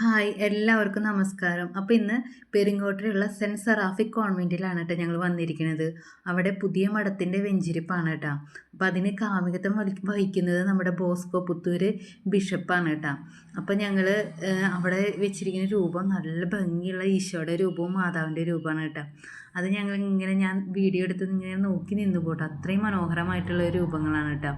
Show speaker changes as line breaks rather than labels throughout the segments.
Hi എല്ലാവർക്കും നമസ്കാരം. അപ്പോൾ ഇന്ന് പെരിങ്ങോട്ടിലുള്ള സെൻറ്റ് സെറാഫിക് കോൺവെൻറ്റിലാണ് കേട്ടോ ഞങ്ങൾ വന്നിരിക്കുന്നത്. അവിടെ പുതിയ മഠത്തിൻ്റെ വെഞ്ചിരിപ്പാണ് കേട്ടോ. അപ്പോൾ അതിന് കാർമ്മികത്വം വഹിക്കുന്നത് നമ്മുടെ ബോസ്കോ പുത്തൂർ ബിഷപ്പാണ് കേട്ടോ. അപ്പോൾ ഞങ്ങൾ അവിടെ വെച്ചിരിക്കുന്ന രൂപം നല്ല ഭംഗിയുള്ള ഈശോയുടെ രൂപവും മാതാവിൻ്റെ രൂപമാണ് കേട്ടോ. അത് ഞാൻ വീഡിയോ എടുത്ത് ഇങ്ങനെ നോക്കി നിന്നു പോട്ടോ. അത്രയും മനോഹരമായിട്ടുള്ള രൂപങ്ങളാണ് കേട്ടോ.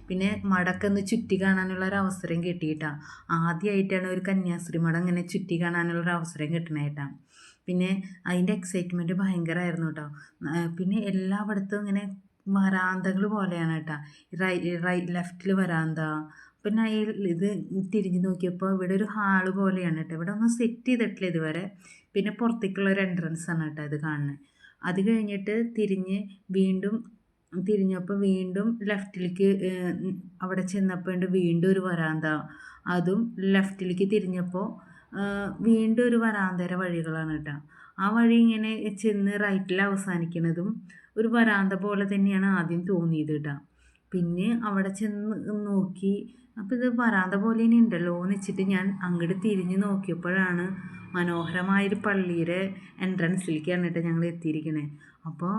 പിന്നെ മടക്കൊന്ന് ചുറ്റി കാണാനുള്ള ഒരു അവസരം കിട്ടിയിട്ടാ. ആദ്യമായിട്ടാണ് ഒരു കന്യാസ്ത്രീ മഠം ഇങ്ങനെ ചുറ്റി കാണാനുള്ള ഒരു അവസരം കിട്ടണേട്ടാ. പിന്നെ അതിൻ്റെ എക്സൈറ്റ്മെൻറ്റ് ഭയങ്കരമായിരുന്നു കേട്ടോ. പിന്നെ എല്ലായിടത്തും ഇങ്ങനെ വരാന്തകൾ പോലെയാണ് കേട്ടോ. ലെഫ്റ്റിൽ വരാന്ത, പിന്നെ ഇത് തിരിഞ്ഞ് നോക്കിയപ്പോൾ ഇവിടെ ഒരു ഹാള് പോലെയാണ് കേട്ടോ. ഇവിടെ ഒന്നും സെറ്റ് ചെയ്തിട്ടില്ല ഇതുവരെ. പിന്നെ പുറത്തേക്കുള്ള ഒരു എൻട്രൻസ് ആണ് കേട്ടോ ഇത് കാണുന്നത്. അത് കഴിഞ്ഞിട്ട് തിരിഞ്ഞപ്പോൾ വീണ്ടും ലെഫ്റ്റിലേക്ക് അവിടെ ചെന്നപ്പോൾ വീണ്ടും ഒരു വരാന്ത. അതും ലെഫ്റ്റിലേക്ക് തിരിഞ്ഞപ്പോൾ വീണ്ടും ഒരു വരാന്തര വഴികളാണ് കേട്ടോ. ആ വഴി ഇങ്ങനെ ചെന്ന് റൈറ്റിൽ അവസാനിക്കുന്നതും ഒരു വരാന്ത പോലെ തന്നെയാണ് ആദ്യം തോന്നിയത് കേട്ടോ. പിന്നെ അവിടെ ചെന്ന് നോക്കി, അപ്പോൾ ഇത് വരാന്ത പോലെ ഇനി ഉണ്ടല്ലോ എന്ന് വെച്ചിട്ട് ഞാൻ അങ്ങോട്ട് തിരിഞ്ഞ് നോക്കിയപ്പോഴാണ് മനോഹരമായൊരു പള്ളിയുടെ എൻട്രൻസിലേക്കാണ് കേട്ടോ ഞങ്ങൾ എത്തിയിരിക്കണേ. അപ്പോൾ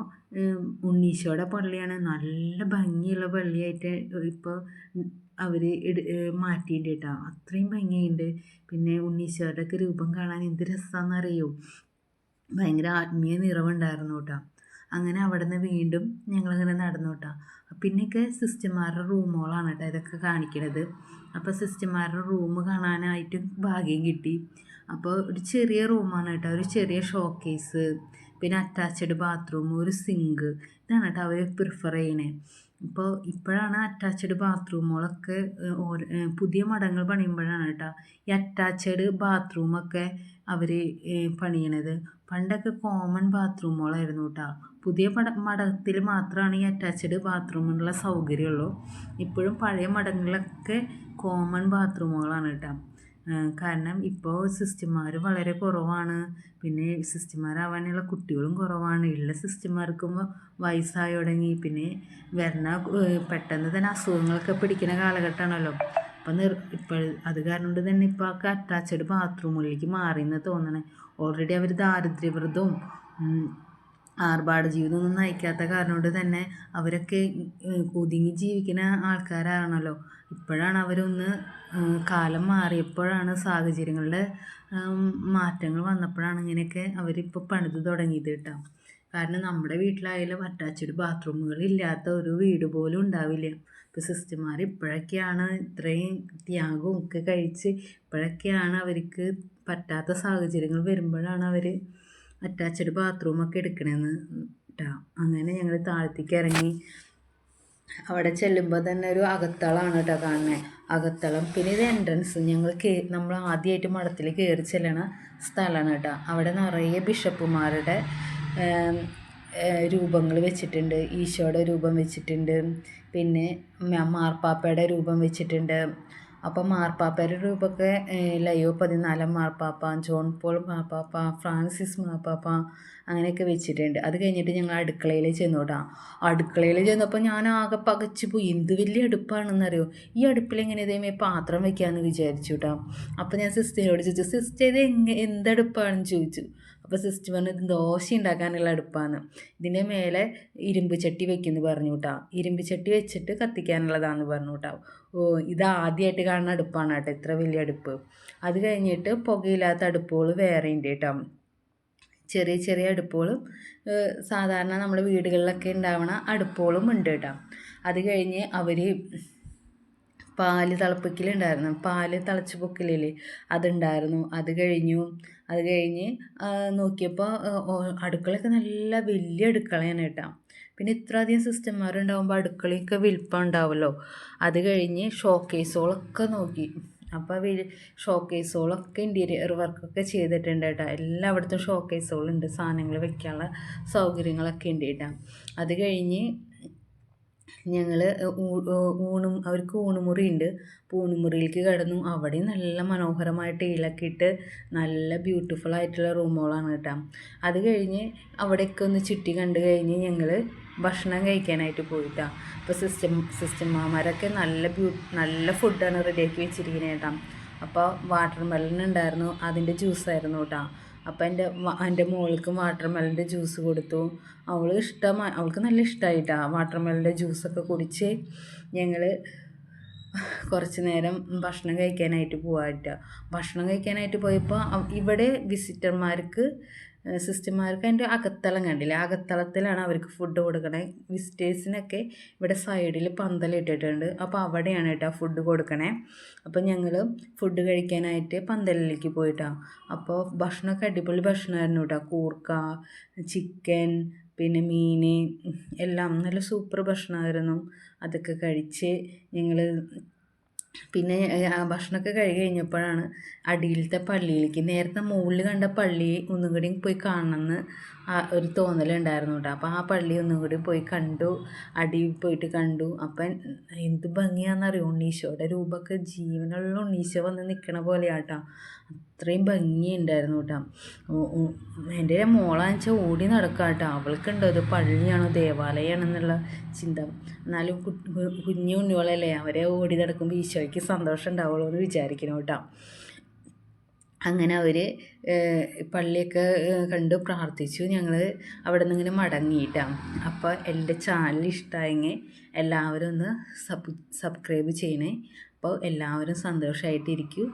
ഉണ്ണീശോയുടെ പള്ളിയാണ്. നല്ല ഭംഗിയുള്ള പള്ളിയായിട്ട് ഇപ്പോൾ അവർ മാറ്റിയിട്ടുണ്ട് കേട്ടോ. അത്രയും ഭംഗിയുണ്ട്. പിന്നെ ഉണ്ണീശോയുടെ ഒക്കെ രൂപം കാണാൻ എന്ത് രസമാണെന്നറിയോ. ഭയങ്കര ആത്മീയ നിറവുണ്ടായിരുന്നു കേട്ടോ. അങ്ങനെ അവിടെ നിന്ന് വീണ്ടും ഞങ്ങളിങ്ങനെ നടന്നു കേട്ടോ. പിന്നെയൊക്കെ സിസ്റ്റർമാരുടെ റൂമുകളാണ് കേട്ടോ ഇതൊക്കെ കാണിക്കണത്. അപ്പോൾ സിസ്റ്റർമാരുടെ റൂം കാണാനായിട്ടും ഭാഗ്യം കിട്ടി. അപ്പോൾ ഒരു ചെറിയ റൂമാണ് കേട്ടോ. ഒരു ചെറിയ ഷോക്കേസ്, പിന്നെ അറ്റാച്ച്ഡ് ബാത്റൂം, ഒരു സിങ്ക്, ഇതാണ് കേട്ടോ അവർ പ്രിഫർ ചെയ്യണേ. ഇപ്പോൾ ഇപ്പോഴാണ് അറ്റാച്ച്ഡ് ബാത്റൂമുകളൊക്കെ പുതിയ മഠങ്ങൾ പണിയുമ്പോഴാണ് കേട്ടോ ഈ അറ്റാച്ച്ഡ് ബാത്റൂമൊക്കെ അവർ പണിയണത്. പണ്ടൊക്കെ കോമൺ ബാത്റൂമുകളായിരുന്നു കേട്ടോ. പുതിയ മഠത്തിൽ മാത്രമാണ് ഈ അറ്റാച്ച്ഡ് ബാത്റൂമിനുള്ള സൗകര്യമുള്ളൂ. ഇപ്പോഴും പഴയ മഠങ്ങളിലൊക്കെ കോമൺ ബാത്റൂമുകളാണ് കേട്ടോ. കാരണം ഇപ്പോൾ സിസ്റ്റർമാർ വളരെ കുറവാണ്. പിന്നെ സിസ്റ്റർമാരാവാനുള്ള കുട്ടികളും കുറവാണ്. ഉള്ള സിസ്റ്റർമാർക്കും വയസ്സായി തുടങ്ങി. പിന്നെ പെട്ടെന്ന് തന്നെ അസുഖങ്ങളൊക്കെ പിടിക്കുന്ന കാലഘട്ടമാണല്ലോ. അപ്പം ഇപ്പോൾ അത് കാരണം കൊണ്ട് തന്നെ ഇപ്പോൾ ഒക്കെ അറ്റാച്ച്ഡ് ബാത്റൂമുകളിലേക്ക് മാറിയെന്ന് തോന്നണേ. ഓൾറെഡി അവർ ദാരിദ്ര്യവ്രതവും ആർഭാട ജീവിതമൊന്നും നയിക്കാത്ത കാരണം കൊണ്ട് തന്നെ അവരൊക്കെ ഒതുങ്ങി ജീവിക്കുന്ന ആൾക്കാരാണല്ലോ. ഇപ്പോഴാണ് അവരൊന്ന് കാലം മാറിയപ്പോഴാണ്, സാഹചര്യങ്ങളുടെ മാറ്റങ്ങൾ വന്നപ്പോഴാണ് ഇങ്ങനെയൊക്കെ അവരിപ്പോൾ പണിത് തുടങ്ങിയത് കേട്ടോ. കാരണം നമ്മുടെ വീട്ടിലായാലും അറ്റാച്ച്ഡ് ബാത്റൂമുകൾ ഇല്ലാത്ത ഒരു വീട് പോലും ഉണ്ടാവില്ല. ഇപ്പോൾ സിസ്റ്റർമാർ ഇപ്പോഴൊക്കെയാണ് ഇത്രയും ത്യാഗവും ഒക്കെ കഴിച്ച് ഇപ്പോഴൊക്കെയാണ് അവർക്ക് പറ്റാത്ത സാഹചര്യങ്ങൾ വരുമ്പോഴാണ് അവർ അറ്റാച്ച്ഡ് ബാത്റൂമൊക്കെ എടുക്കണമെന്ന് കേട്ടോ. അങ്ങനെ ഞങ്ങൾ താഴത്തേക്ക് ഇറങ്ങി. അവിടെ ചെല്ലുമ്പോൾ തന്നെ ഒരു അകത്തളമാണ് കേട്ടോ കാണുന്നത്. അകത്തളം. പിന്നെ ഇത് എൻട്രൻസ്. നമ്മൾ ആദ്യമായിട്ട് മഠത്തിൽ കയറി ചെല്ലണ സ്ഥലമാണ് കേട്ടോ. അവിടെ നിറയെ ബിഷപ്പുമാരുടെ രൂപങ്ങൾ വെച്ചിട്ടുണ്ട്. ഈശോയുടെ രൂപം വെച്ചിട്ടുണ്ട്. പിന്നെ മാർപ്പാപ്പയുടെ രൂപം വെച്ചിട്ടുണ്ട്. അപ്പം മാർപ്പാപ്പയുടെ രൂപമൊക്കെ ലയോ 14 മാർപ്പാപ്പ, ജോൺ പോൾ മാർപ്പാപ്പ, ഫ്രാൻസിസ് മാർപ്പാപ്പ അങ്ങനെയൊക്കെ വെച്ചിട്ടുണ്ട്. അത് കഴിഞ്ഞിട്ട് ഞങ്ങൾ അടുക്കളയിൽ ചെന്നു കേട്ടോ. അടുക്കളയിൽ ചെന്നപ്പോൾ ഞാൻ ആകെ പകച്ചു പോയി. എന്ത് വലിയ അടുപ്പാണെന്നറിയോ. ഈ അടുപ്പിലെങ്ങനെ ഇതേമേ പാത്രം വെക്കാമെന്ന് വിചാരിച്ചു കേട്ടോ. അപ്പോൾ ഞാൻ സിസ്റ്ററിനോട് ചോദിച്ചു, സിസ്റ്റർ ഇത് എന്തടുപ്പാണെന്ന് ചോദിച്ചു. അപ്പോൾ സിസ്റ്റർ പറഞ്ഞു ഇത് ദോശ ഉണ്ടാക്കാനുള്ള അടുപ്പാണ്. ഇതിൻ്റെ മേലെ ഇരുമ്പ് ചട്ടി വെക്കുമെന്ന് പറഞ്ഞു കേട്ടോ. ഇരുമ്പ് ചട്ടി വെച്ചിട്ട് കത്തിക്കാനുള്ളതാണെന്ന് പറഞ്ഞു കേട്ടോ. ഇത് ആദ്യമായിട്ട് കാണുന്ന അടുപ്പാണ് കേട്ടോ, ഇത്ര വലിയ അടുപ്പ്. അത് കഴിഞ്ഞിട്ട് പുകയില്ലാത്ത അടുപ്പുകൾ വേറെ ഉണ്ട് കേട്ടോ. ചെറിയ ചെറിയ അടുപ്പുകളും സാധാരണ നമ്മുടെ വീടുകളിലൊക്കെ ഉണ്ടാവണ അടുപ്പുകളും ഉണ്ട് കേട്ടോ. അത് കഴിഞ്ഞ് അവർ പാല് തിളപ്പിക്കലുണ്ടായിരുന്നു. പാല് തിളച്ച് പൊക്കലില്ലേ, അതുണ്ടായിരുന്നു. അത് കഴിഞ്ഞ് നോക്കിയപ്പോൾ അടുക്കളയൊക്കെ നല്ല വലിയ അടുക്കളയാണ് കേട്ടോ. പിന്നെ ഇത്ര അധികം സിസ്റ്റർമാരുണ്ടാകുമ്പോൾ അടുക്കളയൊക്കെ വലിപ്പം ഉണ്ടാവുമല്ലോ. അത് കഴിഞ്ഞ് ഷോക്കേസുകളൊക്കെ നോക്കി. അപ്പോൾ ഷോക്കേസുകളൊക്കെ ഇൻറ്റീരിയർ വർക്കൊക്കെ ചെയ്തിട്ടുണ്ട് കേട്ടോ. എല്ലായിടത്തും ഷോക്കേസുകളുണ്ട്, സാധനങ്ങൾ വെക്കാനുള്ള സൗകര്യങ്ങളൊക്കെ ഉണ്ട് കേട്ടോ. അത് കഴിഞ്ഞ് ഞങ്ങൾ അവർക്ക് ഊണുമുറി ഉണ്ട്. ഊണുമുറിയിലേക്ക് കിടന്നു. അവിടെ നല്ല മനോഹരമായ ടൈലൊക്കെ ഇട്ട് നല്ല ബ്യൂട്ടിഫുൾ ആയിട്ടുള്ള റൂമുകളാണ് കേട്ടോ. അത് കഴിഞ്ഞ് അവിടെയൊക്കെ ഒന്ന് ചുറ്റി കണ്ടു കഴിഞ്ഞ് ഞങ്ങൾ ഭക്ഷണം കഴിക്കാനായിട്ട് പോയിട്ടാണ്. അപ്പോൾ സിസ്റ്റർമാരൊക്കെ നല്ല ഫുഡാണ് റെഡിയാക്കി വെച്ചിരിക്കുന്നത് കേട്ടോ. അപ്പോൾ വാട്ടർ മെലൺ ഉണ്ടായിരുന്നു, അതിൻ്റെ ജ്യൂസായിരുന്നു കേട്ടോ. അപ്പോൾ എൻ്റെ മോൾക്കും വാട്ടർ മെലൻ്റെ ജ്യൂസ് കൊടുത്തു. അവൾക്ക് നല്ല ഇഷ്ടമായിട്ടാ വാട്ടർ മെലൻ്റെ ജ്യൂസൊക്കെ കുടിച്ച് ഞങ്ങൾ കുറച്ച് നേരം ഭക്ഷണം കഴിക്കാനായിട്ട് പോകാമായിട്ടാ. ഭക്ഷണം കഴിക്കാനായിട്ട് പോയപ്പോൾ ഇവിടെ സിസ്റ്റർമാർക്ക് അതിൻ്റെ അകത്തളം കണ്ടില്ല, അകത്തളത്തിലാണ് അവർക്ക് ഫുഡ് കൊടുക്കണേ. വിസിറ്റേഴ്സിനൊക്കെ ഇവിടെ സൈഡിൽ പന്തലിട്ടിട്ടുണ്ട്, അപ്പോൾ അവിടെയാണ് കേട്ടോ ഫുഡ് കൊടുക്കണേ. അപ്പോൾ ഞങ്ങൾ ഫുഡ് കഴിക്കാനായിട്ട് പന്തലിലേക്ക് പോയിട്ടാണ്. അപ്പോൾ ഭക്ഷണമൊക്കെ അടിപൊളി ഭക്ഷണമായിരുന്നു കേട്ടോ. കൂർക്ക, ചിക്കൻ, പിന്നെ മീൻ, എല്ലാം നല്ല സൂപ്പർ ഭക്ഷണമായിരുന്നു. അതൊക്കെ കഴിച്ച് ഞങ്ങൾ പിന്നെ ഭക്ഷണമൊക്കെ കഴുകി കഴിഞ്ഞപ്പോഴാണ് അടിയിലത്തെ പള്ളിയിലേക്ക്, നേരത്തെ മുകളിൽ കണ്ട പള്ളി ഒന്നും കൂടി പോയി കാണണമെന്ന് ഒരു തോന്നലുണ്ടായിരുന്നു കേട്ടോ. അപ്പോൾ ആ പള്ളി ഒന്നും കൂടി പോയി കണ്ടു, അടിയിൽ പോയിട്ട് കണ്ടു. അപ്പം എന്ത് ഭംഗിയാണെന്നറിയോ, ഉണ്ണീശോയുടെ രൂപമൊക്കെ ജീവനുള്ള ഉണ്ണീശോ വന്ന് നിൽക്കണ പോലെയാട്ടോ. അത്രയും ഭംഗിയുണ്ടായിരുന്നു കേട്ടോ. എൻ്റെ മോളാണെന്ന് വെച്ചാൽ ഓടി നടക്കുക കേട്ടോ. അവൾക്കുണ്ടോ ഇത് പള്ളിയാണോ ദേവാലയമാണെന്നുള്ള ചിന്ത. എന്നാലും കുഞ്ഞു ഉണ്ണികളല്ലേ, അവരെ ഓടി നടക്കുമ്പോൾ ഈശോയ്ക്ക് സന്തോഷം ഉണ്ടാവുള്ളൂ എന്ന് വിചാരിക്കണം കേട്ടോ. അങ്ങനെ അവർ പള്ളിയൊക്കെ കണ്ട് പ്രാർത്ഥിച്ചു. ഞങ്ങൾ അവിടെ നിന്ന് ഇങ്ങനെ മടങ്ങിയിട്ടാണ്. അപ്പോൾ എൻ്റെ ചാനൽ ഇഷ്ടമായെങ്കിൽ എല്ലാവരും ഒന്ന് സബ്സ്ക്രൈബ് ചെയ്യണേ. അപ്പോൾ എല്ലാവരും സന്തോഷമായിട്ടിരിക്കൂ.